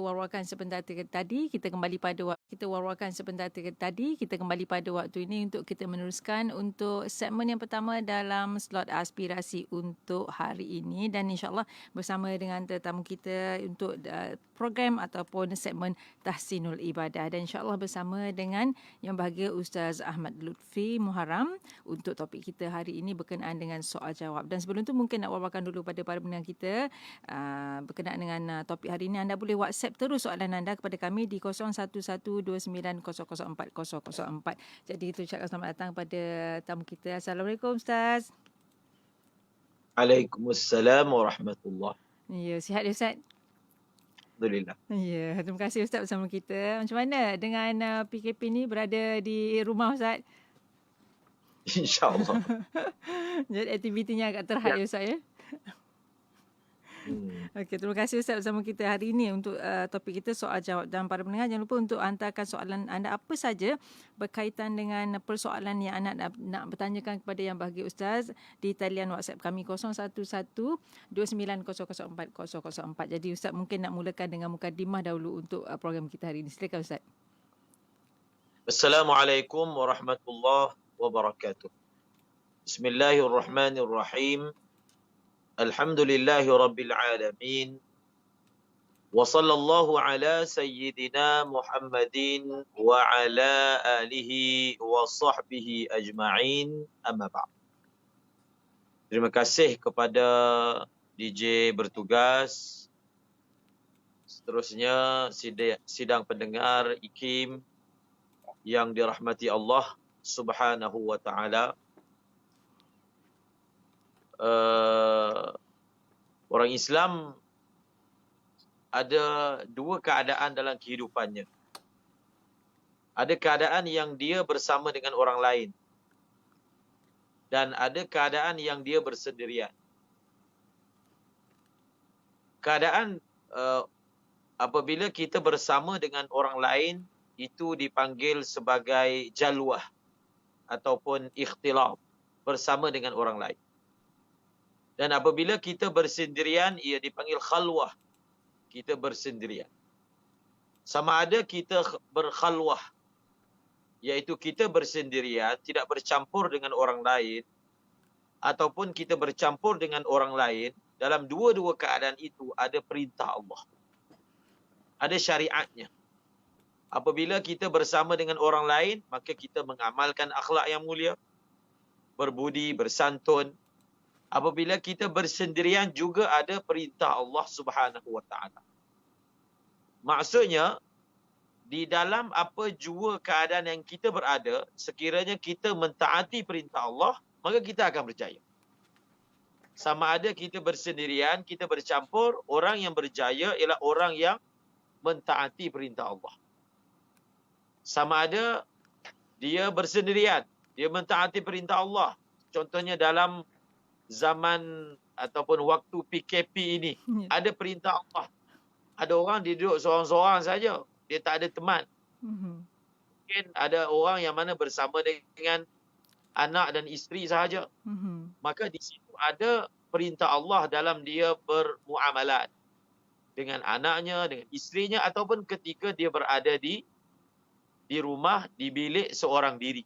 war-warkan sebentar tadi, kita kembali pada waktu ini untuk kita meneruskan untuk segmen yang pertama dalam slot aspirasi untuk hari ini, dan insyaAllah bersama dengan tetamu kita untuk program ataupun segmen Tahsinul Ibadah, dan insyaAllah bersama dengan yang bahagia Ustaz Ahmad Lutfi Muharram untuk topik kita hari ini berkenaan dengan soal jawab. Dan sebelum tu mungkin nak wawarkan dulu pada para pendengar kita berkenaan dengan topik hari ini. Anda boleh WhatsApp terus soalan anda kepada kami di 0112900404. Jadi itu ucapkan selamat datang pada tamu kita. Assalamualaikum Ustaz. Waalaikumsalam warahmatullahi. Ya, sihat ya Ustaz? Alhamdulillah. Ya, terima kasih Ustaz bersama kita. Macam mana dengan PKP ni berada di rumah Ustaz? InsyaAllah. Jadi aktivitinya agak terhad ya Ustaz ya? Okey, terima kasih Ustaz bersama kita hari ini untuk topik kita soal jawab. Dan para pendengar jangan lupa untuk hantarkan soalan anda apa saja berkaitan dengan persoalan yang anda nak bertanyakan kepada yang bahagia Ustaz di talian WhatsApp kami 0112900404. Jadi Ustaz mungkin nak mulakan dengan mukadimah dahulu untuk program kita hari ini. Silakan Ustaz. Assalamualaikum warahmatullahi wabarakatuh. Bismillahirrahmanirrahim. Alhamdulillahi rabbil alamin. Wa sallallahu ala sayyidina Muhammadin wa ala alihi wa sahbihi ajma'in. Amma ba'd. Terima kasih kepada DJ bertugas. Seterusnya sidang pendengar IKIM yang dirahmati Allah Subhanahu wa taala. Orang Islam ada dua keadaan dalam kehidupannya. Ada keadaan yang dia bersama dengan orang lain, dan ada keadaan yang dia bersendirian. Keadaan apabila kita bersama dengan orang lain itu dipanggil sebagai jalwah ataupun ikhtilaf, bersama dengan orang lain. Dan apabila kita bersendirian, ia dipanggil khalwah, kita bersendirian. Sama ada kita berkhalwah, iaitu kita bersendirian, tidak bercampur dengan orang lain, ataupun kita bercampur dengan orang lain, dalam dua-dua keadaan itu ada perintah Allah, ada syariatnya. Apabila kita bersama dengan orang lain, maka kita mengamalkan akhlak yang mulia, berbudi, bersantun. Apabila kita bersendirian juga ada perintah Allah Subhanahu wa taala. Maksudnya di dalam apa jua keadaan yang kita berada, sekiranya kita mentaati perintah Allah, maka kita akan berjaya. Sama ada kita bersendirian, kita bercampur, orang yang berjaya ialah orang yang mentaati perintah Allah. Sama ada dia bersendirian, dia mentaati perintah Allah. Contohnya dalam zaman ataupun waktu PKP ini, ada perintah Allah. Ada orang dia duduk seorang-seorang saja, dia tak ada teman. Mungkin ada orang yang mana bersama dengan anak dan isteri sahaja. Maka di situ ada perintah Allah dalam dia bermuamalat dengan anaknya, dengan isterinya, ataupun ketika dia berada di rumah, di bilik seorang diri.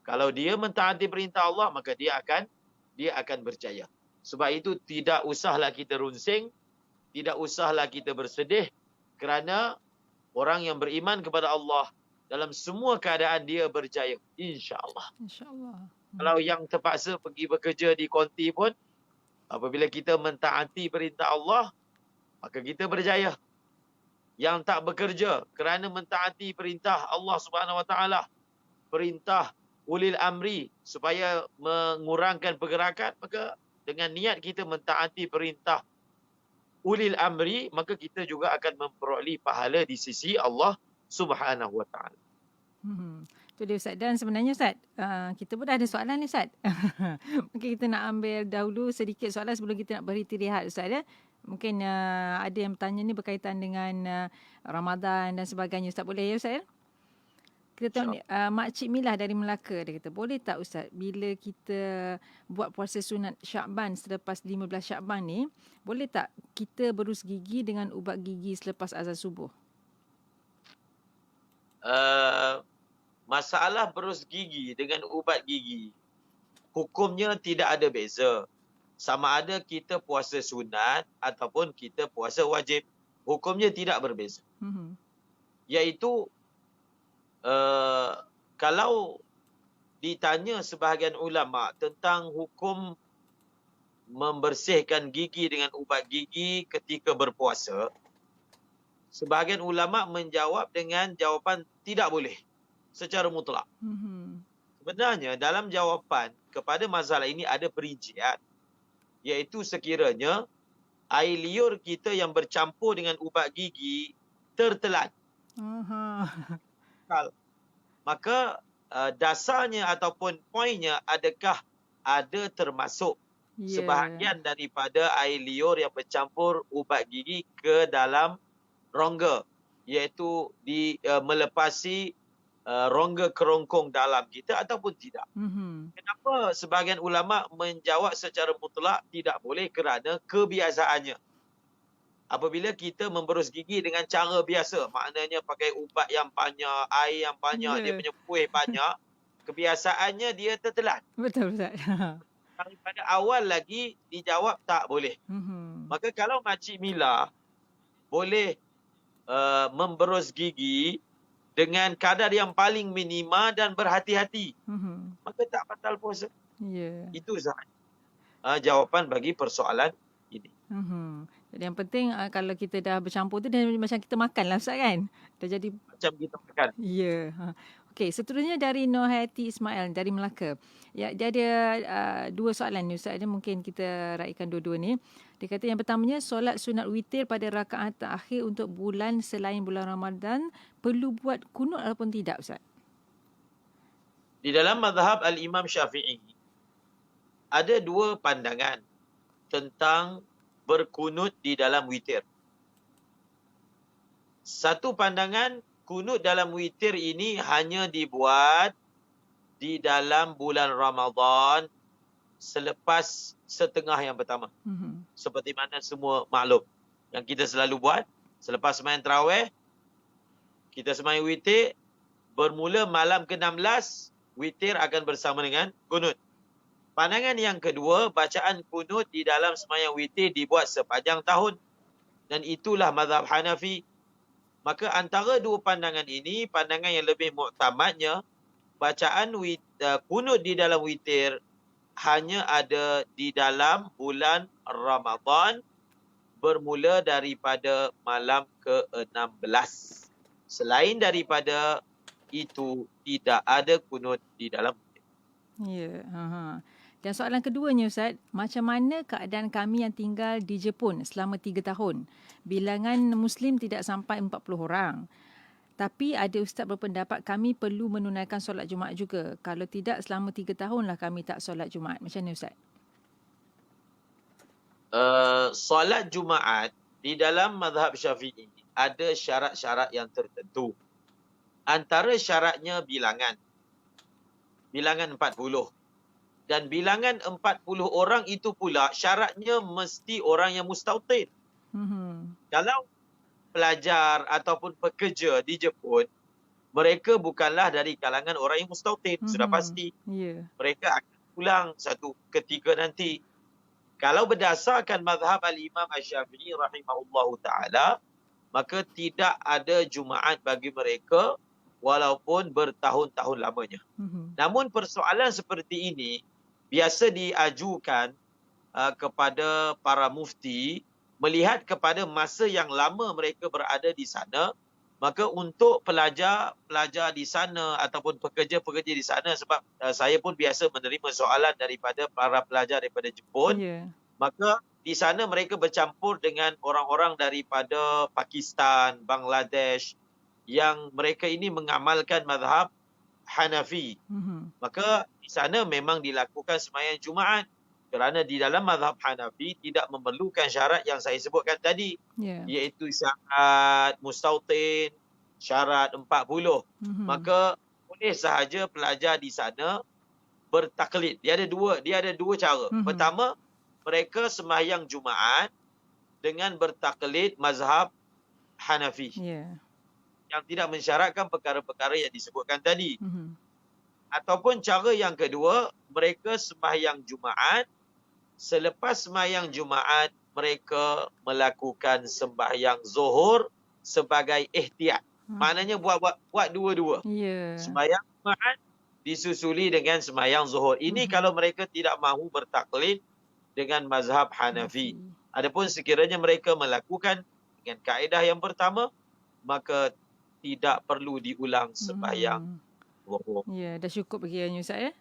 Kalau dia mentaati perintah Allah, maka dia akan berjaya. Sebab itu tidak usahlah kita runsing, tidak usahlah kita bersedih, kerana orang yang beriman kepada Allah dalam semua keadaan dia berjaya, insya-Allah. Insya-Allah. Kalau yang terpaksa pergi bekerja di konti pun, apabila kita mentaati perintah Allah, maka kita berjaya. Yang tak bekerja kerana mentaati perintah Allah Subhanahu wa taala, perintah ulil amri supaya mengurangkan pergerakan, maka dengan niat kita mentaati perintah ulil amri, maka kita juga akan memperoleh pahala di sisi Allah Subhanahu wa taala. Itu dia Ustaz. Dan sebenarnya Ustaz, kita pun dah ada soalan ni Ustaz. Mungkin kita nak ambil dahulu sedikit soalan sebelum kita nak berhenti rehat Ustaz ya. Mungkin ada yang bertanya ni berkaitan dengan Ramadan dan sebagainya Ustaz. Boleh ya Ustaz ya? Kita tengok ni, Makcik Milah dari Melaka, dia kata, boleh tak Ustaz, bila kita buat puasa sunat Syakban selepas 15 Syakban ni, boleh tak kita berus gigi dengan ubat gigi selepas azan subuh? Masalah berus gigi dengan ubat gigi, hukumnya tidak ada beza. Sama ada kita puasa sunat ataupun kita puasa wajib, hukumnya tidak berbeza. Iaitu kalau ditanya sebahagian ulama tentang hukum membersihkan gigi dengan ubat gigi ketika berpuasa, sebahagian ulama menjawab dengan jawapan tidak boleh secara mutlak. Sebenarnya dalam jawapan kepada masalah ini ada perincian, iaitu sekiranya air liur kita yang bercampur dengan ubat gigi tertelan, maka dasarnya ataupun poinnya, adakah ada termasuk sebahagian daripada air liur yang bercampur ubat gigi ke dalam rongga, iaitu melepasi rongga kerongkong dalam kita ataupun tidak. Kenapa sebahagian ulama menjawab secara mutlak tidak boleh? Kerana kebiasaannya. Apabila kita memberus gigi dengan cara biasa, maknanya pakai ubat yang banyak, air yang banyak, dia punya kuih banyak, kebiasaannya dia tertelan. Betul, Ustaz. Daripada awal lagi dijawab tak boleh. Maka kalau Makcik Mila boleh memberus gigi dengan kadar yang paling minima dan berhati-hati, maka tak batal puasa. Itu sahaja jawapan bagi persoalan ini. Jadi yang penting kalau kita dah bercampur tu, dia macam kita makan lah Ustaz kan? Dah jadi macam kita makan. Ya. Okey, seterusnya dari Nurhayati Ismail dari Melaka. Ya, dia ada dua soalan ni Ustaz. Dia mungkin kita raikan dua-dua ni. Dia kata yang pertamanya, solat sunat witir pada rakaat terakhir untuk bulan selain bulan Ramadan perlu buat kunut ataupun tidak Ustaz? Di dalam mazhab Al-Imam Syafi'i ada dua pandangan tentang berkunut di dalam witir. Satu pandangan, kunut dalam witir ini hanya dibuat di dalam bulan Ramadan selepas setengah yang pertama. Seperti mana semua maklum. Yang kita selalu buat, selepas sembahyang tarawih, kita sembahyang witir, bermula malam ke-16, witir akan bersama dengan kunut. Pandangan yang kedua, bacaan kunut di dalam sembahyang witir dibuat sepanjang tahun. Dan itulah mazhab Hanafi. Maka antara dua pandangan ini, pandangan yang lebih muktamadnya, bacaan kunut di dalam witir hanya ada di dalam bulan Ramadan bermula daripada malam ke-16. Selain daripada itu, tidak ada kunut di dalam witir. Ya. Dan soalan keduanya Ustaz, macam mana keadaan kami yang tinggal di Jepun selama 3 tahun? Bilangan Muslim tidak sampai 40 orang. Tapi ada Ustaz berpendapat kami perlu menunaikan solat Jumaat juga. Kalau tidak, selama 3 tahunlah kami tak solat Jumaat. Macam mana Ustaz? Solat Jumaat di dalam mazhab Syafi'i ada syarat-syarat yang tertentu. Antara syaratnya bilangan. Bilangan 40. Dan bilangan 40 orang itu pula syaratnya mesti orang yang mustautin. Kalau pelajar ataupun pekerja di Jepun, mereka bukanlah dari kalangan orang yang mustautin, sudah pasti. Mereka akan pulang satu ketika nanti. Kalau berdasarkan mazhab Al-Imam Asy-Syafi'i rahimahullahu ta'ala, maka tidak ada Jumaat bagi mereka walaupun bertahun-tahun lamanya. Namun persoalan seperti ini biasa diajukan kepada para mufti melihat kepada masa yang lama mereka berada di sana. Maka untuk pelajar di sana ataupun pekerja-pekerja di sana, sebab saya pun biasa menerima soalan daripada para pelajar daripada Jepun, maka di sana mereka bercampur dengan orang-orang daripada Pakistan, Bangladesh, yang mereka ini mengamalkan mazhab Hanafi. Maka di sana memang dilakukan sembahyang Jumaat kerana di dalam mazhab Hanafi tidak memerlukan syarat yang saya sebutkan tadi, iaitu syarat mustautin, syarat 40. Maka boleh sahaja pelajar di sana bertaklid. Dia ada dua cara. Pertama, mereka sembahyang Jumaat dengan bertaklid mazhab Hanafi. Yang tidak mensyaratkan perkara-perkara yang disebutkan tadi. Ataupun cara yang kedua, mereka sembahyang Jumaat. Selepas sembahyang Jumaat, mereka melakukan sembahyang Zuhur sebagai ihtiyat. Maknanya buat dua-dua. Sembahyang Jumaat disusuli dengan sembahyang Zuhur. Ini kalau mereka tidak mahu bertaklid dengan mazhab Hanafi. Adapun sekiranya mereka melakukan dengan kaedah yang pertama, maka tidak perlu diulang sembahyang Zuhur. Dah cukup bagi Ustaz ya.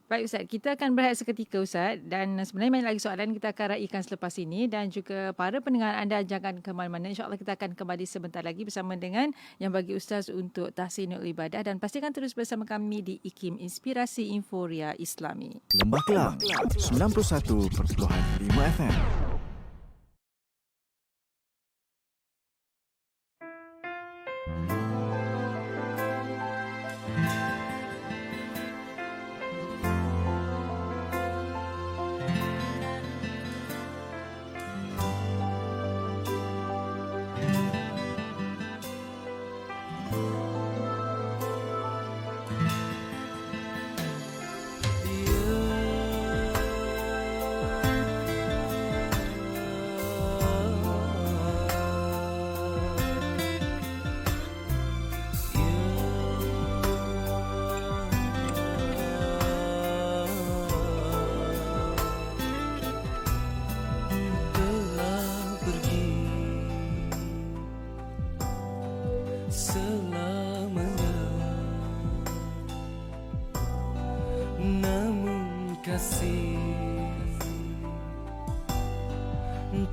Baik Ustaz, kita akan berehat seketika Ustaz, dan sebenarnya banyak lagi soalan kita akan raikan selepas ini, dan juga para pendengar anda jangan ke mana-mana. InsyaAllah kita akan kembali sebentar lagi bersama dengan yang bagi Ustaz untuk tahsinul ibadah, dan pastikan terus bersama kami di IKIM Inspirasi Inforia Islami. Lembah Kelang 91.5 FM.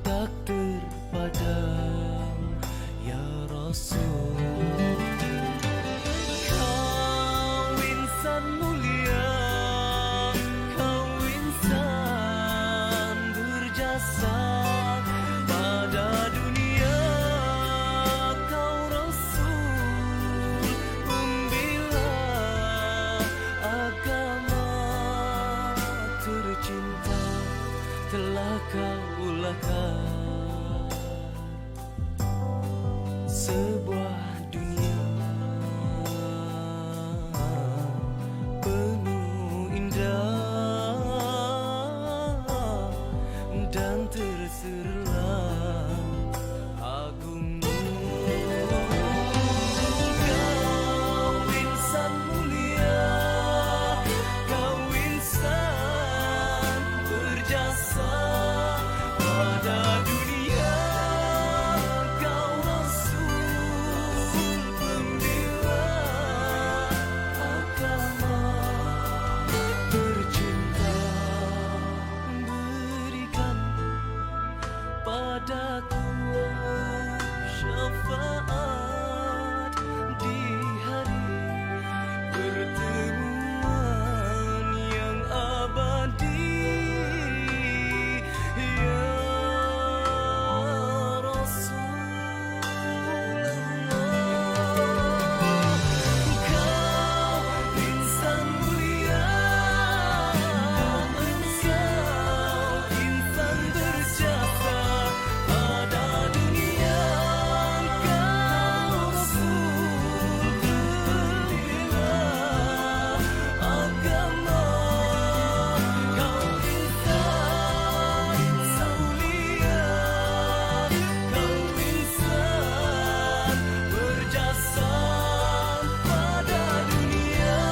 tak terpadam ya Rasul. Kau insan mulia, kau insan berjasa pada dunia, kau Rasul pembela agama tercinta telah kau ulahkan sebuah dunia penuh indah dan terserlah agungmu. Kau insan mulia, kau insan berjasa pada dunia, kau Rasul pembela agama tercinta, berikan padaku syafaat di hari pertemuan yang abadi ya Rasulullah. Kau insan mulia, engkau insan berjasa pada dunia, kau Rasul pembela agama, kau insan mulia, kau insan berjasa pada dunia,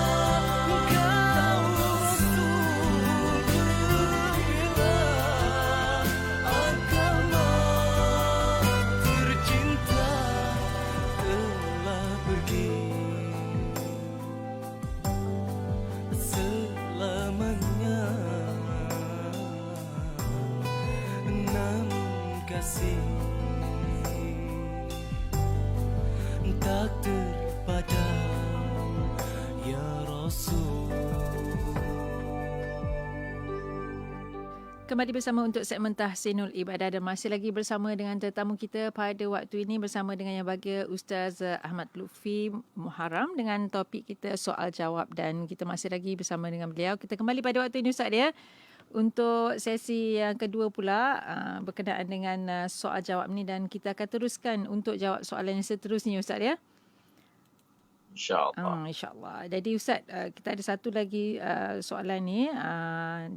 kau Rasul pembela agama tercinta telah pergi selamanya, namun kasih tak terpadam ya Rasul. Kembali bersama untuk segmen Tahsinul Ibadah dan masih lagi bersama dengan tetamu kita pada waktu ini bersama dengan yang bahagia Ustaz Ahmad Lutfi Muharram dengan topik kita soal jawab, dan kita masih lagi bersama dengan beliau. Kita kembali pada waktu ini Ustaz ya. Untuk sesi yang kedua pula berkenaan dengan soal jawab ni, dan kita akan teruskan untuk jawab soalan yang seterusnya Ustaz ya. InsyaAllah. InsyaAllah. Jadi Ustaz, kita ada satu lagi soalan ni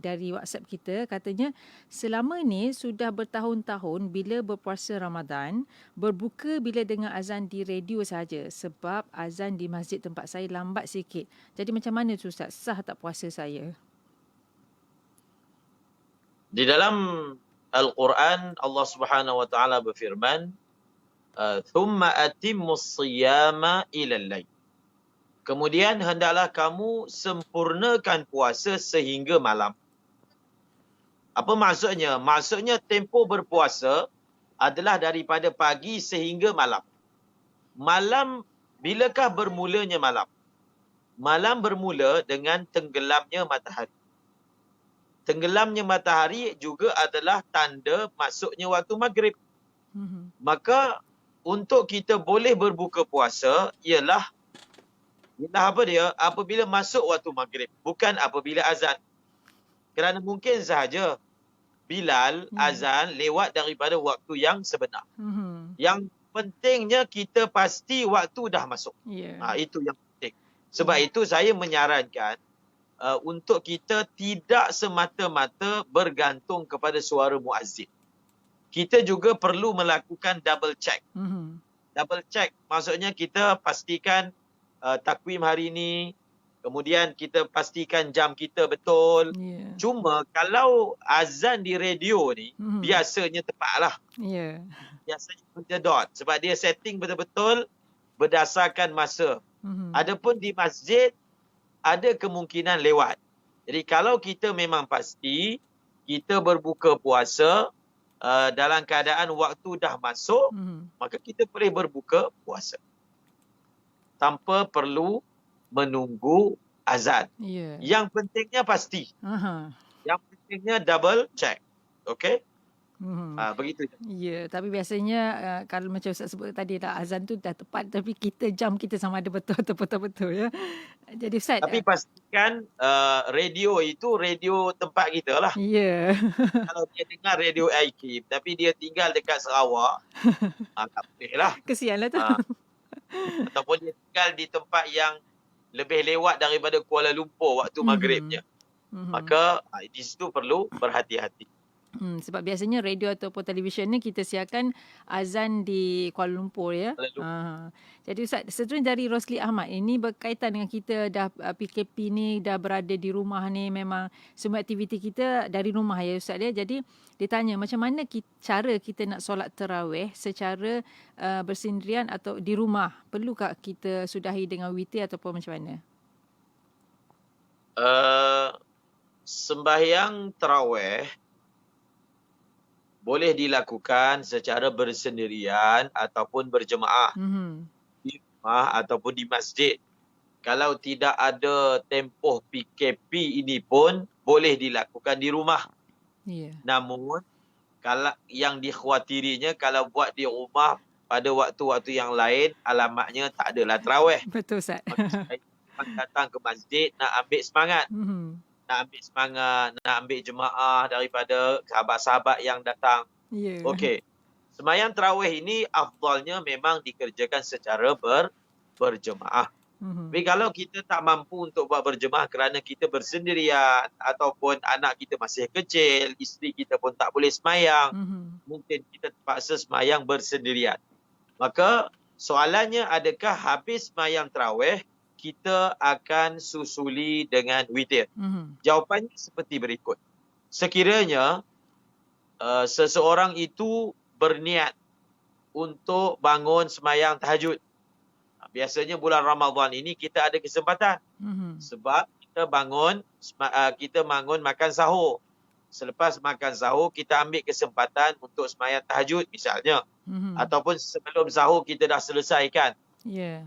dari WhatsApp kita. Katanya, selama ni sudah bertahun-tahun bila berpuasa Ramadan, berbuka bila dengar azan di radio sahaja sebab azan di masjid tempat saya lambat sikit. Jadi macam mana tu Ustaz? Sah tak puasa saya? Di dalam Al-Quran, Allah Subhanahu wa taala berfirman, "Thumma atimmus siyama ilal lail." Kemudian hendaklah kamu sempurnakan puasa sehingga malam. Apa maksudnya? Maksudnya tempoh berpuasa adalah daripada pagi sehingga malam. Malam, bilakah bermulanya malam? Malam bermula dengan tenggelamnya matahari. Tenggelamnya matahari juga adalah tanda masuknya waktu maghrib. Maka untuk kita boleh berbuka puasa ialah apa dia? Apabila masuk waktu maghrib, bukan apabila azan. Kerana mungkin sahaja Bilal azan lewat daripada waktu yang sebenar. Yang pentingnya kita pasti waktu dah masuk. Itu yang penting. Sebab itu saya menyarankan untuk kita tidak semata-mata bergantung kepada suara muazzin. Kita juga perlu melakukan double check. Double check maksudnya kita pastikan takwim hari ini, kemudian kita pastikan jam kita betul. Cuma kalau azan di radio ni biasanya tepatlah. Biasanya berjedot sebab dia setting betul-betul berdasarkan masa. Adapun di masjid ada kemungkinan lewat. Jadi kalau kita memang pasti kita berbuka puasa dalam keadaan waktu dah masuk, maka kita boleh berbuka puasa tanpa perlu menunggu azan. Yang pentingnya pasti. Yang pentingnya double check. Okey? Begitu. Tapi biasanya kalau macam Ustaz sebut tadi dah, azan tu dah tepat tapi jam kita sama ada betul atau betul ya. Jadi Ustaz, tapi pastikan radio itu radio tempat kita lah. Kalau dia dengar radio IKIM tapi dia tinggal dekat Sarawak, tak boleh lah. Kesianlah tu. Ataupun dia tinggal di tempat yang lebih lewat daripada Kuala Lumpur waktu maghribnya. Maka di situ perlu berhati-hati. Sebab biasanya radio ataupun televisyen ni kita siarkan azan di Kuala Lumpur ya. Jadi Ustaz, seterusnya dari Rosli Ahmad, ini berkaitan dengan kita dah PKP ni, dah berada di rumah ni, memang semua aktiviti kita dari rumah ya Ustaz ya. Jadi dia tanya macam mana cara kita nak solat tarawih secara bersendirian atau di rumah. Perlukah kita sudahi dengan witir ataupun macam mana? Sembahyang tarawih boleh dilakukan secara bersendirian ataupun berjemaah. Di rumah ataupun di masjid. Kalau tidak ada tempoh PKP ini pun boleh dilakukan di rumah. Namun kalau yang dikhawatirinya kalau buat di rumah pada waktu-waktu yang lain, alamatnya tak adalah tarawih. Betul Ustaz. Datang ke masjid nak ambil semangat. Nak ambil jemaah daripada sahabat-sahabat yang datang. Okey. Sembahyang tarawih ini afdalnya memang dikerjakan secara berjemaah. Tapi kalau kita tak mampu untuk buat berjemaah kerana kita bersendirian ataupun anak kita masih kecil, isteri kita pun tak boleh sembahyang, mungkin kita terpaksa sembahyang bersendirian. Maka soalannya, adakah habis sembahyang tarawih kita akan susuli dengan witir? Jawapannya seperti berikut. Sekiranya seseorang itu berniat untuk bangun sembahyang tahajud. Biasanya bulan Ramadan ini kita ada kesempatan. Sebab kita bangun makan sahur. Selepas makan sahur kita ambil kesempatan untuk sembahyang tahajud misalnya. Ataupun sebelum sahur kita dah selesaikan.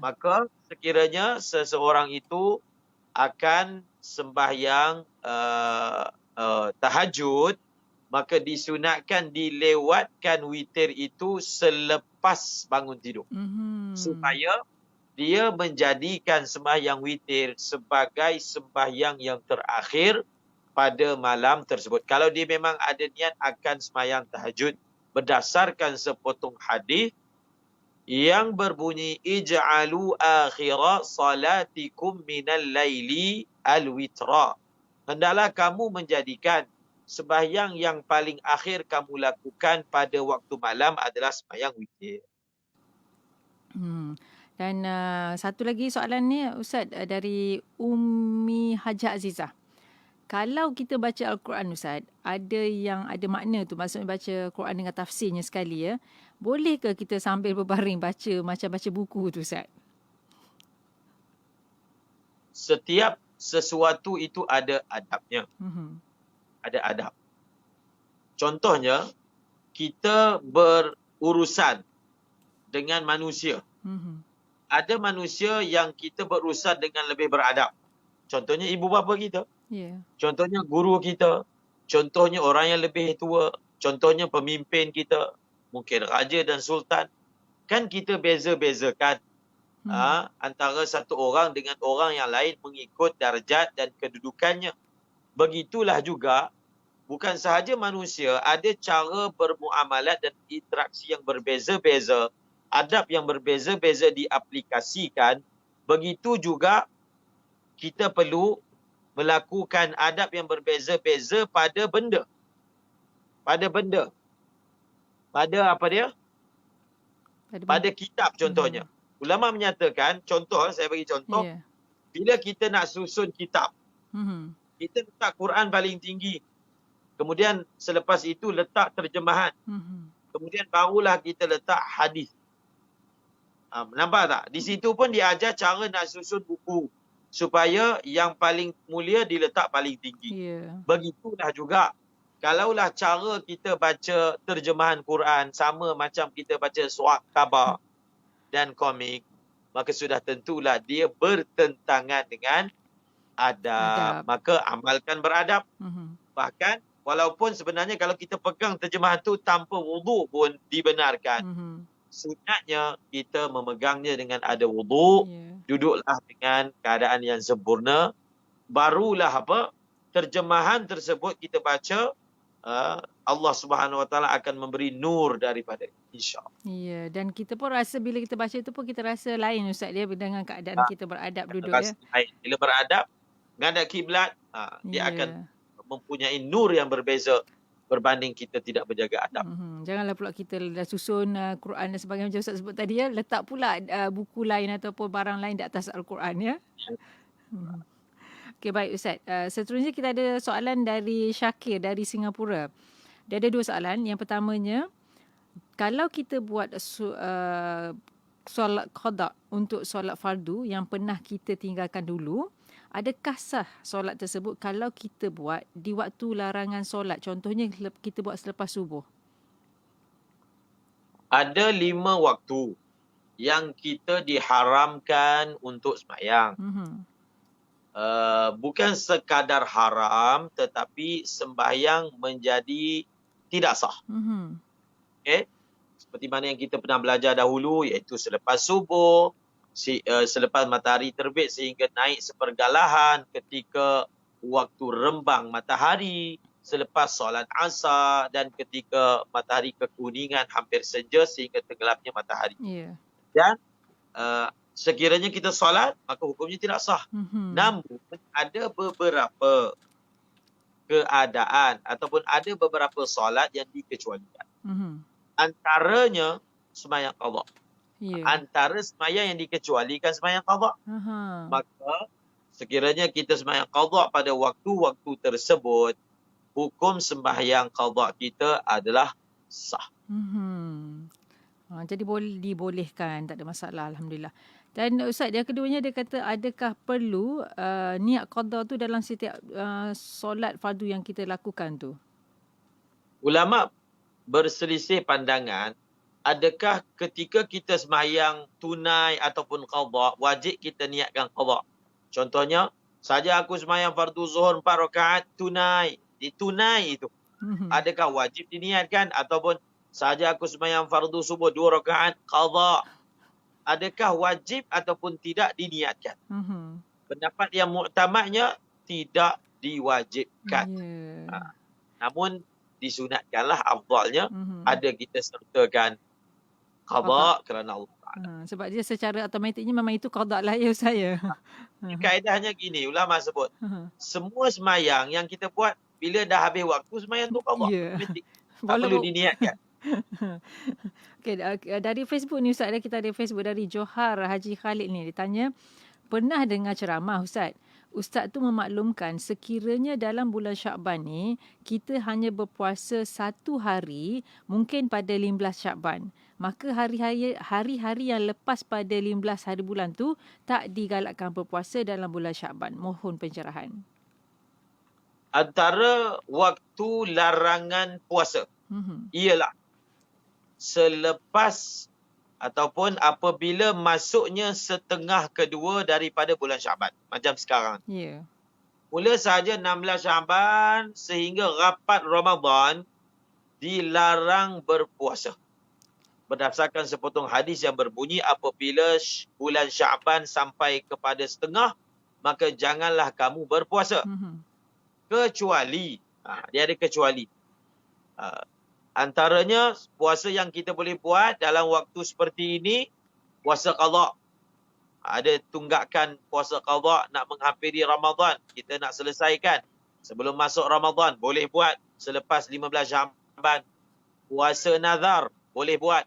Maka sekiranya seseorang itu akan sembahyang tahajud maka disunatkan dilewatkan witir itu selepas bangun tidur. Supaya dia menjadikan sembahyang witir sebagai sembahyang yang terakhir pada malam tersebut. Kalau dia memang ada niat akan sembahyang tahajud berdasarkan sepotong hadis yang berbunyi ij'alu akhira salatikum minal laili al-witra. Hendaklah kamu menjadikan sembahyang yang paling akhir kamu lakukan pada waktu malam adalah sembahyang witir. Dan satu lagi soalan ni Ustaz, dari Ummi Hajah Azizah. Kalau kita baca Al-Quran Ustaz, ada makna tu, maksudnya baca Quran dengan tafsirnya sekali ya. Boleh ke kita sambil berbaring baca macam baca buku tu Ustaz? Setiap sesuatu itu ada adabnya. Ada adab. Contohnya, kita berurusan dengan manusia. Ada manusia yang kita berurusan dengan lebih beradab. Contohnya ibu bapa kita. Contohnya guru kita. Contohnya orang yang lebih tua. Contohnya pemimpin kita. Mungkin raja dan sultan. Kan kita beza-bezakan antara satu orang dengan orang yang lain mengikut darjat dan kedudukannya. Begitulah juga, bukan sahaja manusia, ada cara bermuamalat dan interaksi yang berbeza-beza. Adab yang berbeza-beza diaplikasikan. Begitu juga kita perlu melakukan adab yang berbeza-beza pada benda. Pada benda. Pada apa dia? Pada kitab contohnya. Ulama menyatakan, contoh, saya bagi contoh. Bila kita nak susun kitab, kita letak Quran paling tinggi. Kemudian selepas itu letak terjemahan. Kemudian barulah kita letak hadis. Nampak tak? Di situ pun diajar cara nak susun buku. Supaya yang paling mulia diletak paling tinggi. Begitulah juga. Kalaulah cara kita baca terjemahan Quran sama macam kita baca surat khabar dan komik, maka sudah tentulah dia bertentangan dengan adab. Maka amalkan beradab. Bahkan walaupun sebenarnya kalau kita pegang terjemahan tu tanpa wuduk pun dibenarkan. Sunatnya kita memegangnya dengan ada wuduk, duduklah dengan keadaan yang sempurna, barulah terjemahan tersebut kita baca, Allah Subhanahu Wa Taala akan memberi nur daripada insya-Allah. Dan kita pun rasa bila kita baca itu pun kita rasa lain Ustaz dia dengan keadaan kita beradab duduk ya. Bila beradab, menghadap kiblat, dia akan mempunyai nur yang berbeza berbanding kita tidak berjaga adab. Janganlah pula kita dah susun Quran dan sebagainya macam Ustaz sebut tadi ya, letak pula buku lain ataupun barang lain di atas Al-Quran ya. Okey, baik Ustaz. Seterusnya kita ada soalan dari Syakir dari Singapura. Dia ada dua soalan. Yang pertamanya, kalau kita buat solat qada untuk solat fardu yang pernah kita tinggalkan dulu, adakah sah solat tersebut kalau kita buat di waktu larangan solat? Contohnya kita buat selepas subuh. Ada 5 waktu yang kita diharamkan untuk sembahyang. Bukan sekadar haram, tetapi sembahyang menjadi tidak sah. Okay? Seperti mana yang kita pernah belajar dahulu, iaitu selepas subuh, selepas matahari terbit sehingga naik sepergalahan, ketika waktu rembang matahari, selepas solat asar, dan ketika matahari kekuningan hampir senja sehingga tenggelamnya matahari. Dan sekiranya kita solat, maka hukumnya tidak sah. Namun, ada beberapa keadaan ataupun ada beberapa solat yang dikecualikan. Antaranya, sembahyang qada. Antara sembahyang yang dikecualikan sembahyang qada. Maka, sekiranya kita sembahyang qada pada waktu-waktu tersebut, hukum sembahyang qada kita adalah sah. Jadi dibolehkan, tak ada masalah, alhamdulillah. Dan Ustaz, yang keduanya dia kata, adakah perlu niat qada tu dalam setiap solat fardu yang kita lakukan tu? Ulama berselisih pandangan, adakah ketika kita sembahyang tunai ataupun qada, wajib kita niatkan qada. Contohnya, saja aku sembahyang fardu zuhur 4 rakaat tunai. Tunai itu. adakah wajib diniatkan ataupun saja aku sembahyang fardu subuh 2 rakaat qada, adakah wajib ataupun tidak diniatkan? Pendapat yang muktamadnya tidak diwajibkan. Ya. Namun disunatkanlah, afdalnya ada kita sertakan qada kerana Allah Taala. Sebab dia secara automatiknya memang itu qada lah ya Ustaz ya. Kaedahnya gini, ulama sebut, semua semayang yang kita buat bila dah habis waktu semayang tu qada. Ya. Tak perlu diniatkan. Okay, dari Facebook ni Ustaz, kita ada Facebook dari Johar Haji Khalid ni. Dia tanya, pernah dengar ceramah Ustaz? Ustaz tu memaklumkan sekiranya dalam bulan Syakban ni kita hanya berpuasa 1 hari, mungkin pada 15 Syakban, maka hari-hari yang lepas pada 15 hari bulan tu tak digalakkan berpuasa dalam bulan Syakban. Mohon pencerahan. Antara waktu larangan puasa ialah selepas ataupun apabila masuknya setengah kedua daripada bulan Syaban. Macam sekarang. Ya. Mula sahaja 16 Syaban sehingga rapat Ramadan dilarang berpuasa. Berdasarkan sepotong hadis yang berbunyi apabila bulan Syaban sampai kepada setengah, maka janganlah kamu berpuasa. Kecuali, dia ada kecuali. Antaranya puasa yang kita boleh buat dalam waktu seperti ini, puasa qada. Ada tunggakan puasa qada nak menghampiri Ramadan, kita nak selesaikan sebelum masuk Ramadan, boleh buat. Selepas 15 Sya'ban, puasa nazar boleh buat.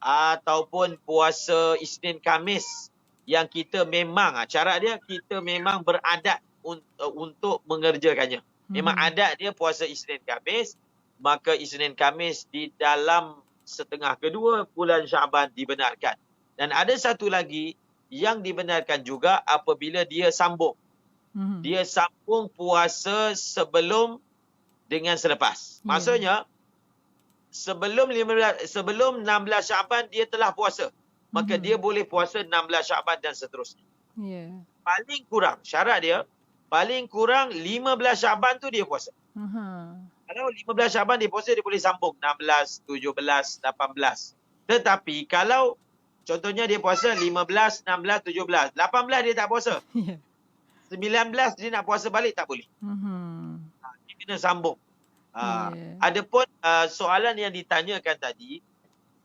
Ataupun puasa Isnin Khamis yang kita memang, cara dia kita memang beradat untuk mengerjakannya. Memang adat dia puasa Isnin Khamis, maka Isnin Khamis di dalam setengah kedua bulan Syaban dibenarkan. Dan ada satu lagi yang dibenarkan juga apabila dia sambung. Dia sambung puasa sebelum dengan selepas. Maksudnya, sebelum 16 Syaban dia telah puasa. Maka dia boleh puasa 16 Syaban dan seterusnya. Paling kurang, syarat dia, paling kurang 15 Syaban tu dia puasa. Kalau 15 Syaban dia puasa, dia boleh sambung 16, 17, 18. Tetapi kalau contohnya dia puasa 15, 16, 17. 18 dia tak puasa. 19 dia nak puasa balik, tak boleh. Dia kena sambung. Adapun soalan yang ditanyakan tadi,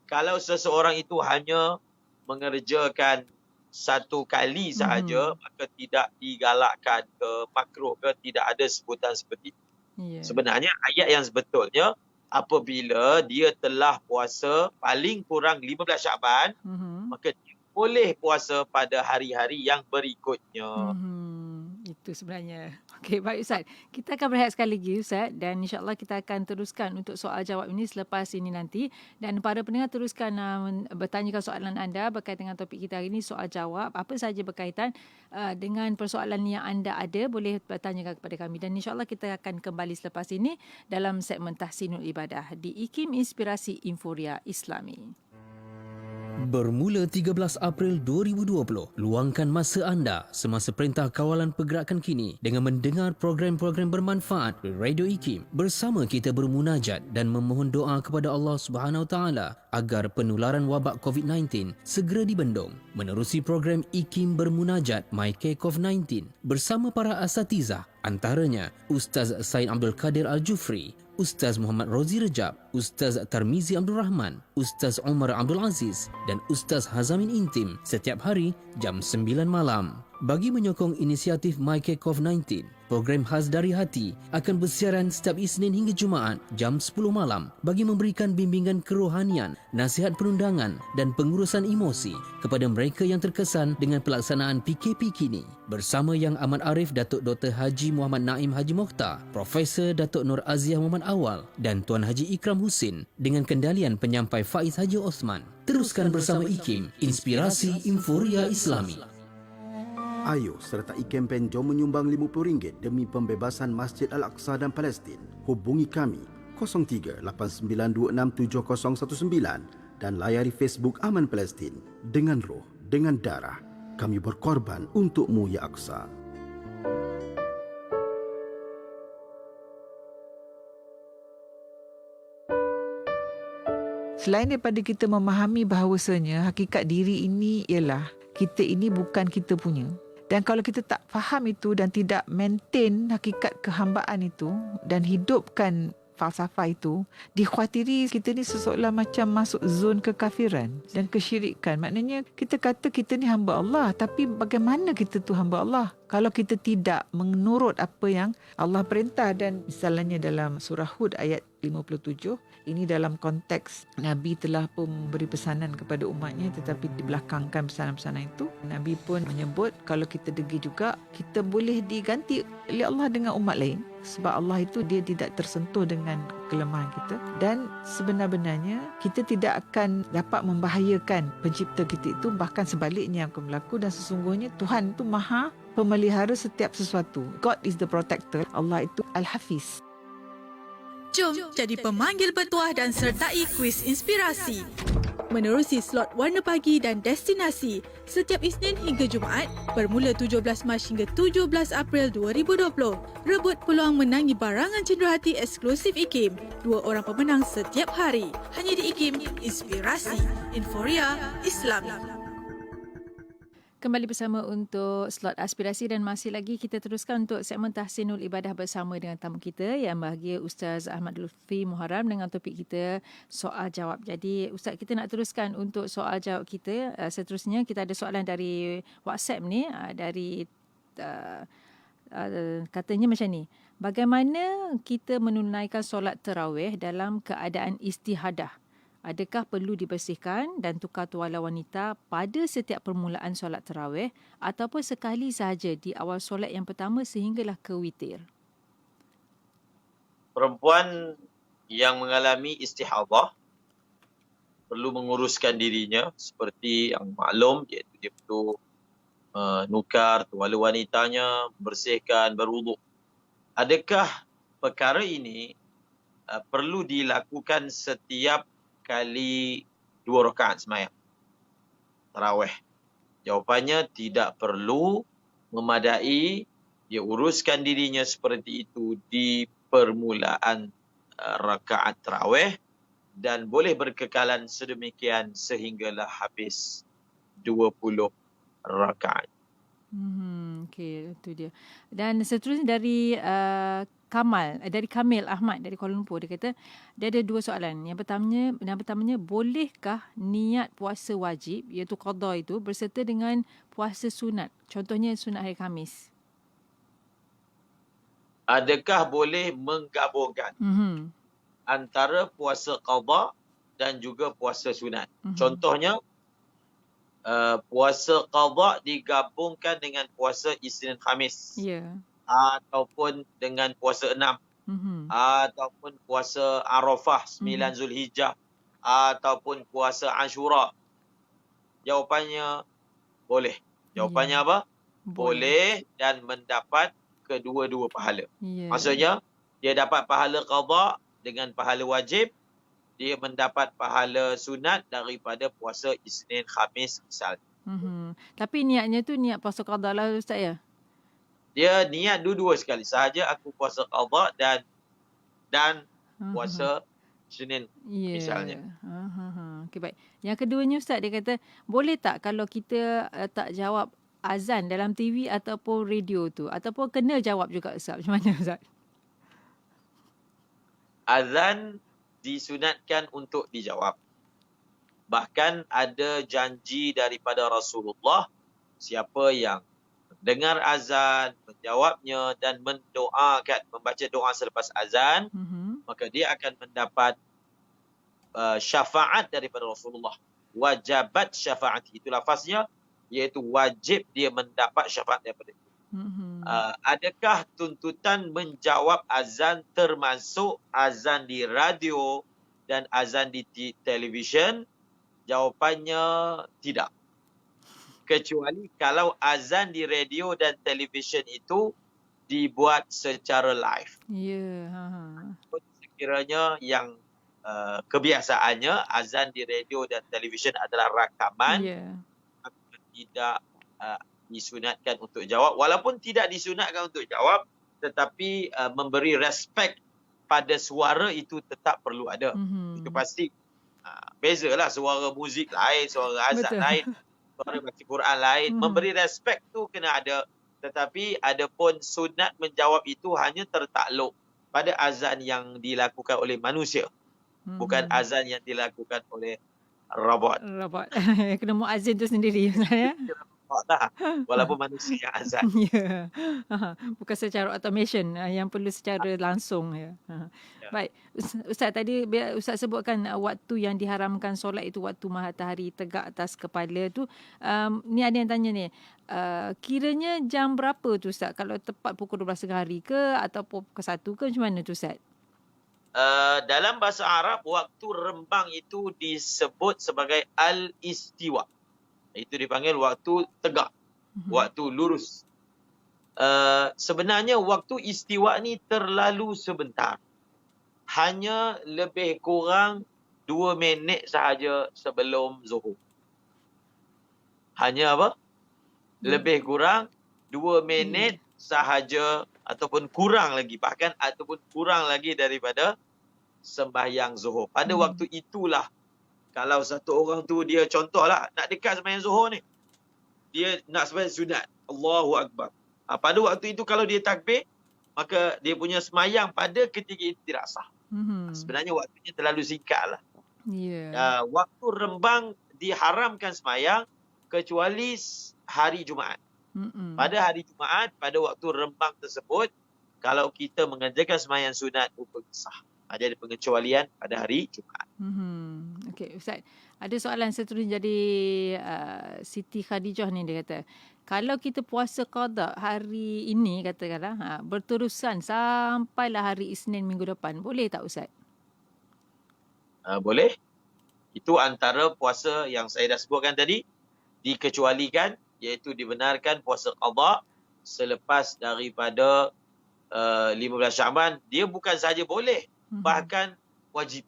kalau seseorang itu hanya mengerjakan satu kali sahaja, maka tidak digalakkan ke makruh ke, tidak ada sebutan seperti itu. Sebenarnya ayat yang sebetulnya apabila dia telah puasa paling kurang 15 Syaban, maka dia boleh puasa pada hari-hari yang berikutnya. Itu sebenarnya. Okey, baik Ustaz. Kita akan berehat sekali lagi Ustaz, dan insya-Allah kita akan teruskan untuk soal jawab ini selepas ini nanti, dan para pendengar teruskan bertanyakan soalan anda berkaitan dengan topik kita hari ini, soal jawab apa sahaja berkaitan dengan persoalan yang anda ada, boleh bertanyakan kepada kami, dan insya-Allah kita akan kembali selepas ini dalam segmen Tahsinul Ibadah di IKIM Inspirasi Inforia Islami. Bermula 13 April 2020, luangkan masa anda semasa Perintah Kawalan Pergerakan Kini dengan mendengar program-program bermanfaat di Radio IKIM. Bersama kita bermunajat dan memohon doa kepada Allah Subhanahu Taala agar penularan wabak COVID-19 segera dibendung. Menerusi program IKIM Bermunajat My Care COVID-19 bersama para asatizah, antaranya Ustaz Said Abdul Kadir Al-Jufri, Ustaz Muhammad Rozi Rejab, Ustaz Tarmizi Abdul Rahman, Ustaz Umar Abdul Aziz dan Ustaz Hazamin Intim setiap hari jam 9 malam. Bagi menyokong inisiatif My Care COVID-19, program Khas Dari Hati akan bersiaran setiap Isnin hingga Jumaat jam 10 malam bagi memberikan bimbingan kerohanian, nasihat perundangan dan pengurusan emosi kepada mereka yang terkesan dengan pelaksanaan PKP kini. Bersama Yang Amat Arif Datuk Dr. Haji Muhammad Naim Haji Mokhtar, Profesor Datuk Nur Aziah Muhammad Awal dan Tuan Haji Ikram Husin dengan kendalian penyampai Faiz Haji Osman. Teruskan bersama IKIM, Inspirasi Inforia Islami. Ayo serta e-kempen jom menyumbang RM50 demi pembebasan Masjid Al-Aqsa dan Palestin. Hubungi kami 03-8926-7019 dan layari Facebook Aman Palestin. Dengan roh, dengan darah, kami berkorban untukmu ya Aqsa. Selain daripada kita memahami bahawasanya hakikat diri ini ialah kita ini bukan kita punya. Dan kalau kita tak faham itu dan tidak maintain hakikat kehambaan itu dan hidupkan falsafah itu, dikhawatiri kita ni seolah macam masuk zon kekafiran dan kesyirikan. Maknanya kita kata kita ni hamba Allah, tapi bagaimana kita tu hamba Allah kalau kita tidak menurut apa yang Allah perintah? Dan misalnya dalam surah Hud ayat 57, ini dalam konteks Nabi telah pun memberi pesanan kepada umatnya, tetapi dibelakangkan pesanan-pesanan itu. Nabi pun menyebut kalau kita degi juga, kita boleh diganti oleh Allah dengan umat lain. Sebab Allah itu dia tidak tersentuh dengan kelemahan kita. Dan sebenar-benarnya kita tidak akan dapat membahayakan pencipta kita itu. Bahkan sebaliknya yang akan berlaku. Dan sesungguhnya Tuhan itu maha pemelihara setiap sesuatu. God is the protector. Allah itu Al-Hafiz. Jom jadi pemanggil bertuah dan sertai kuis inspirasi. Menerusi slot Warna Pagi dan Destinasi setiap Isnin hingga Jumaat bermula 17 Mac hingga 17 April 2020. Rebut peluang menangi barangan cenderahati eksklusif IKIM. 2 orang pemenang setiap hari. Hanya di IKIM Inspirasi. Inforia Islam. Kembali bersama untuk slot aspirasi dan masih lagi kita teruskan untuk segmen Tahsinul Ibadah bersama dengan tamu kita yang bahagia Ustaz Ahmad Lutfi Muharram dengan topik kita soal jawab. Jadi Ustaz, kita nak teruskan untuk soal jawab kita. Seterusnya kita ada soalan dari WhatsApp ni, dari katanya macam ni. Bagaimana kita menunaikan solat tarawih dalam keadaan istihadah? Adakah perlu dibersihkan dan tukar tuala wanita pada setiap permulaan solat tarawih ataupun sekali sahaja di awal solat yang pertama sehinggalah ke witir? Perempuan yang mengalami istihadah perlu menguruskan dirinya seperti yang maklum, iaitu dia perlu nukar tuala wanitanya, bersihkan, berwuduk. Adakah perkara ini perlu dilakukan setiap kali 2 rakaat sembahyang tarawih? Jawapannya tidak perlu, memadai dia uruskan dirinya seperti itu di permulaan rakaat tarawih dan boleh berkekalan sedemikian sehinggalah habis 20 rakaat. Okey, itu dia. Dan seterusnya dari Kamil Ahmad dari Kuala Lumpur, dia kata dia ada 2 soalan. Yang pertamanya, bolehkah niat puasa wajib iaitu qada itu berserta dengan puasa sunat? Contohnya sunat hari Khamis. Adakah boleh menggabungkan antara puasa qada dan juga puasa sunat? Contohnya puasa qada digabungkan dengan puasa Isnin Khamis. Ya. Ataupun dengan puasa 6. Ataupun puasa Arafah 9 Zulhijjah. Ataupun puasa Ashura. Jawapannya boleh. Jawapannya apa? Boleh dan mendapat kedua-dua pahala. Maksudnya dia dapat pahala qada dengan pahala wajib. Dia mendapat pahala sunat daripada puasa Isnin Khamis misalnya. Tapi niatnya tu niat puasa qada lah Ustaz ya? Dia niat dua-dua sekali. Sahaja aku puasa qada dan puasa Senin misalnya. Okey, baik. Yang keduanya Ustaz, dia kata boleh tak kalau kita tak jawab azan dalam TV ataupun radio tu, ataupun kena jawab juga Ustaz? Macam mana Ustaz? Azan disunatkan untuk dijawab. Bahkan ada janji daripada Rasulullah, siapa yang dengar azan, menjawabnya dan mendoakan, membaca doa selepas azan, maka dia akan mendapat syafaat daripada Rasulullah. Wajabat syafaat, itu lafaznya, iaitu wajib dia mendapat syafaat daripada itu. Adakah tuntutan menjawab azan termasuk azan di radio dan azan di televisyen? Jawapannya tidak. Kecuali kalau azan di radio dan televisyen itu dibuat secara live. Sekiranya yang kebiasaannya azan di radio dan televisyen adalah rakaman, tidak disunatkan untuk jawab. Walaupun tidak disunatkan untuk jawab, tetapi memberi respect pada suara itu tetap perlu ada. Itu pasti. Bezalah suara muzik lain, suara azan Betul. lain, suara baca Quran lain. Memberi respect tu kena ada. Tetapi ada pun sunat menjawab itu hanya tertakluk pada azan yang dilakukan oleh manusia. Bukan azan yang dilakukan oleh robot. Robot. Kena muazzin tu sendiri sebenarnya. Walaupun manusia yang azan. Ya. Bukan secara automation yang perlu secara langsung ya. Baik, Ustaz tadi Ustaz sebutkan waktu yang diharamkan solat itu waktu matahari tegak atas kepala tu. Ni ada yang tanya ni. Kiranya jam berapa tu Ustaz? Kalau tepat pukul 12 tengah hari ke ataupun pukul 1 ke macam mana tu Ustaz? Dalam bahasa Arab, waktu rembang itu disebut sebagai al-istiwa. Itu dipanggil waktu tegak, waktu lurus. Sebenarnya waktu istiwa ni terlalu sebentar. Hanya lebih kurang 2 minit sahaja sebelum zuhur. Hanya apa? Lebih kurang 2 minit sahaja ataupun kurang lagi. Bahkan ataupun kurang lagi daripada sembahyang zuhur. Pada waktu itulah, kalau satu orang tu dia contohlah nak dekat sembahyang zuhur ni. Dia nak sembahyang sunat. Allahu Akbar. Pada waktu itu kalau dia takbir, maka dia punya sembahyang pada ketika itu tidak sah. Sebenarnya waktunya terlalu singkat lah. Waktu rembang diharamkan sembahyang kecuali hari Jumaat. Pada hari Jumaat, pada waktu rembang tersebut, kalau kita mengerjakan sembahyang sunat, hukum sah. Ada pengecualian pada hari Jumaat. Okey, Ustaz. Ada soalan seterusnya dari Siti Khadijah ni, dia kata, kalau kita puasa qada hari ini katakanlah berterusan sampailah hari Isnin minggu depan, boleh tak Ustaz? Boleh. Itu antara puasa yang saya dah sebutkan tadi, dikecualikan, iaitu dibenarkan puasa qada selepas daripada 15 Syaban. Dia bukan sahaja boleh, bahkan wajib.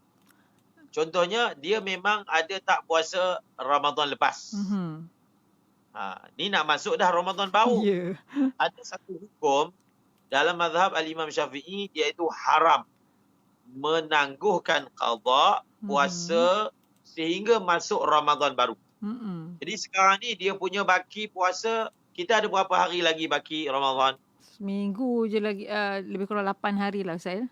Contohnya, dia memang ada tak puasa Ramadan lepas. Ni nak masuk dah Ramadan baru. Ada satu hukum dalam mazhab Al-Imam Syafi'i, iaitu haram menangguhkan qada puasa sehingga masuk Ramadan baru. Jadi sekarang ni dia punya baki puasa, kita ada berapa hari lagi baki Ramadan? Seminggu je lagi, lebih kurang 8 hari lah Ustaz.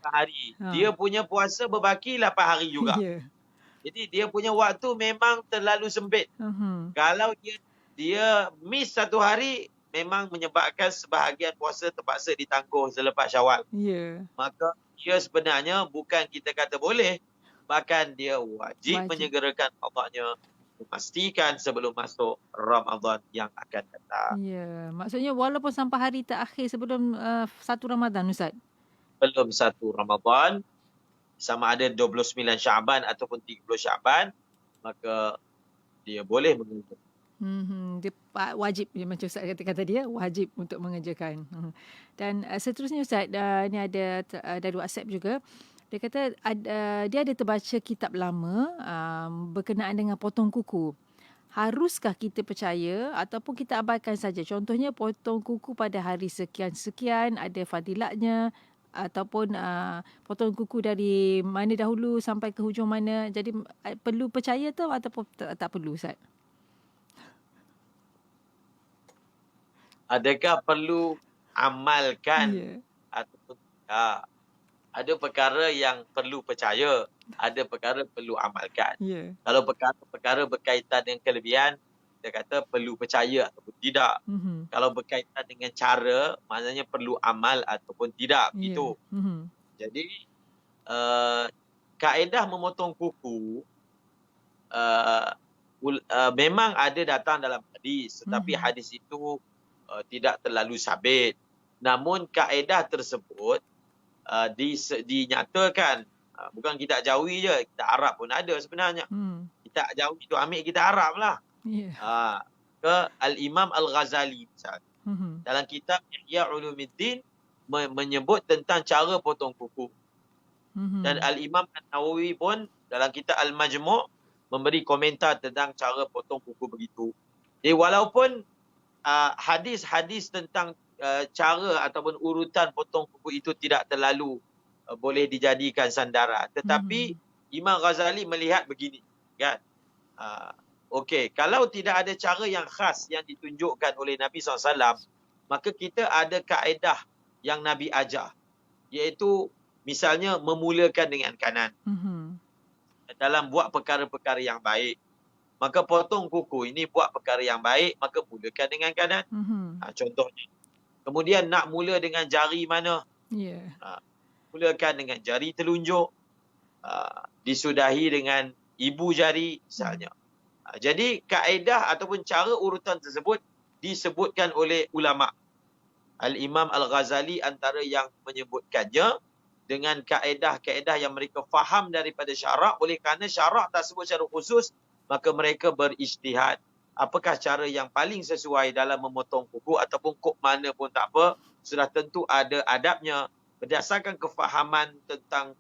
8 hari. Dia punya puasa berbaki 8 hari juga. Jadi dia punya waktu memang terlalu sempit. Kalau dia miss satu hari, memang menyebabkan sebahagian puasa terpaksa ditangguh selepas Syawal. Maka dia sebenarnya bukan kita kata boleh, bahkan dia wajib menyegerakan qadanya, memastikan sebelum masuk Ramadan yang akan datang. Maksudnya walaupun sampai hari terakhir sebelum 1 Ramadan Ustaz? Belum 1 Ramadan, sama ada 29 Syaban ataupun 30 Syaban, maka dia boleh mengerjakan. Dia wajib, macam Ustaz kata dia, wajib untuk mengerjakan. Dan seterusnya Ustaz, ni ada dari WhatsApp juga. Dia kata dia ada terbaca kitab lama berkenaan dengan potong kuku. Haruskah kita percaya ataupun kita abaikan saja? Contohnya potong kuku pada hari sekian-sekian, ada fadilatnya, ataupun potong kuku dari mana dahulu sampai ke hujung mana. Jadi perlu percaya tu ataupun tak perlu Ustaz? Adakah perlu amalkan ataupun tak? Ada perkara yang perlu percaya, ada perkara perlu amalkan. Kalau perkara berkaitan dengan kelebihan, kita kata perlu percaya ataupun tidak. Kalau berkaitan dengan cara, maknanya perlu amal ataupun tidak. Itu. Jadi, kaedah memotong kuku memang ada datang dalam hadis, tetapi hadis itu tidak terlalu sabit. Namun kaedah tersebut dinyatakan, bukan kita jauhi je, kita Arab pun ada sebenarnya. Kita jauhi tu ambil kita Arab lah. Ke Al-Imam Al-Ghazali misalnya. Dalam kitab Ihya Ulumuddin menyebut tentang cara potong kuku. Dan Al-Imam An-Nawawi pun dalam kitab Al-Majmu' memberi komentar tentang cara potong kuku begitu. Jadi walaupun hadis-hadis tentang cara ataupun urutan potong kuku itu tidak terlalu boleh dijadikan sandaran, tetapi Imam Ghazali melihat begini, kan? Okey, kalau tidak ada cara yang khas yang ditunjukkan oleh Nabi SAW, maka kita ada kaedah yang Nabi ajar, iaitu misalnya memulakan dengan kanan dalam buat perkara-perkara yang baik. Maka potong kuku ini buat perkara yang baik, maka mulakan dengan kanan. Contohnya. Kemudian nak mula dengan jari mana? Mulakan dengan jari telunjuk. Disudahi dengan ibu jari misalnya. Jadi kaedah ataupun cara urutan tersebut disebutkan oleh ulama. Al-Imam Al-Ghazali antara yang menyebutkannya dengan kaedah-kaedah yang mereka faham daripada syarak. Oleh kerana syarak tak sebut secara khusus, maka mereka berijtihad. Apakah cara yang paling sesuai dalam memotong kuku ataupun kok mana pun tak apa, sudah tentu ada adabnya berdasarkan kefahaman tentang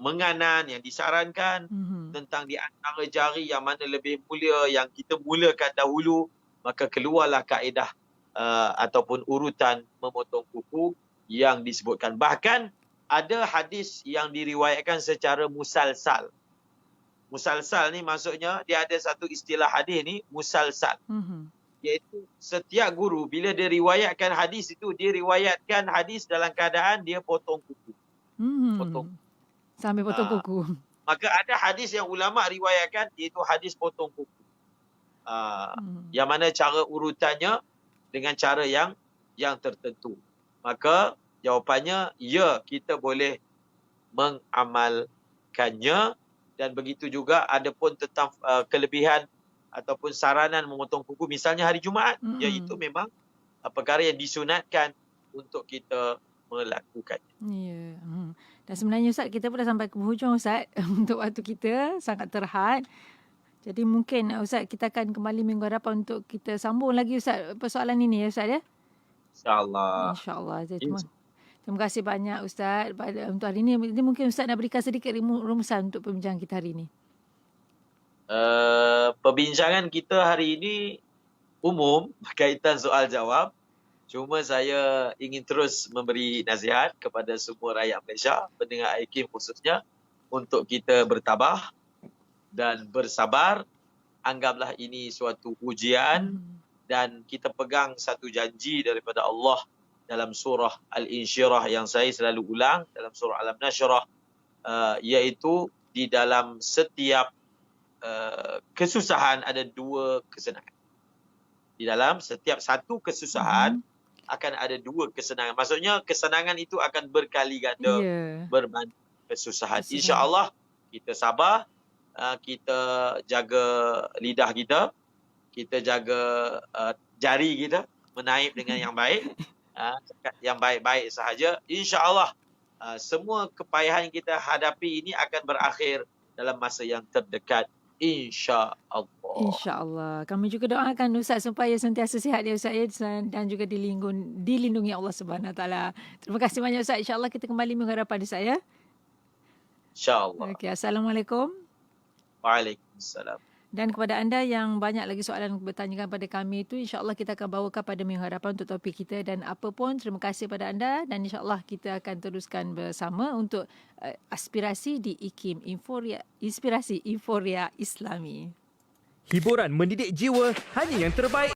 menganan yang disarankan, tentang di antara jari yang mana lebih mulia yang kita mulakan dahulu, maka keluarlah kaedah ataupun urutan memotong kuku yang disebutkan. Bahkan ada hadis yang diriwayatkan secara musalsal. Musalsal ni maksudnya dia ada satu istilah hadis ni, musalsal. Iaitu setiap guru bila dia riwayatkan hadis itu, dia riwayatkan hadis dalam keadaan dia potong kuku. Potong. Sambil potong kuku. Maka ada hadis yang ulama riwayatkan, iaitu hadis potong kuku. Yang mana cara urutannya dengan cara yang tertentu. Maka jawapannya, ya, kita boleh mengamalkannya. Dan begitu juga ada pun tentang kelebihan ataupun saranan memotong kuku misalnya hari Jumaat, iaitu memang perkara yang disunatkan untuk kita melakukannya. Ya. Dan sebenarnya Ustaz, kita pun dah sampai ke hujung Ustaz untuk waktu kita sangat terhad. Jadi mungkin Ustaz kita akan kembali minggu hadapan untuk kita sambung lagi Ustaz persoalan ini ya Ustaz ya. InsyaAllah. InsyaAllah. Terima kasih banyak Ustaz untuk hari ini. Ini mungkin Ustaz nak berikan sedikit rumusan untuk perbincangan kita hari ini. Perbincangan kita hari ini umum berkaitan soal jawab. Cuma saya ingin terus memberi nasihat kepada semua rakyat Malaysia, pendengar IKIM khususnya, untuk kita bertabah dan bersabar. Anggaplah ini suatu ujian dan kita pegang satu janji daripada Allah dalam surah Al-Insyirah yang saya selalu ulang, dalam surah Alam-Nashrah, iaitu di dalam setiap kesusahan ada dua kesenangan. Di dalam setiap satu kesusahan akan ada dua kesenangan. Maksudnya kesenangan itu akan berkali ganda berbanding kesusahan. InsyaAllah kita sabar, kita jaga lidah kita, kita jaga jari kita menaip dengan yang baik, yang baik-baik sahaja. InsyaAllah semua kepayahan yang kita hadapi ini akan berakhir dalam masa yang terdekat. InsyaAllah. InsyaAllah. Kami juga doakan Ustaz supaya sentiasa sihat ya Ustaz dan juga dilindungi Allah Subhanahu Wa Taala. Terima kasih banyak Ustaz. InsyaAllah kita kembali minggu hadapan Ustaz ya. InsyaAllah. Okey, Assalamualaikum. Waalaikumsalam. Dan kepada anda yang banyak lagi soalan bertanyakan pada kami itu, insyaAllah kita akan bawakan pada minggu hadapan untuk topik kita. Dan apa pun, terima kasih pada anda dan insyaAllah kita akan teruskan bersama untuk aspirasi di IKIM, Inspirasi Euforia Islami. Hiburan mendidik jiwa hanya yang terbaik.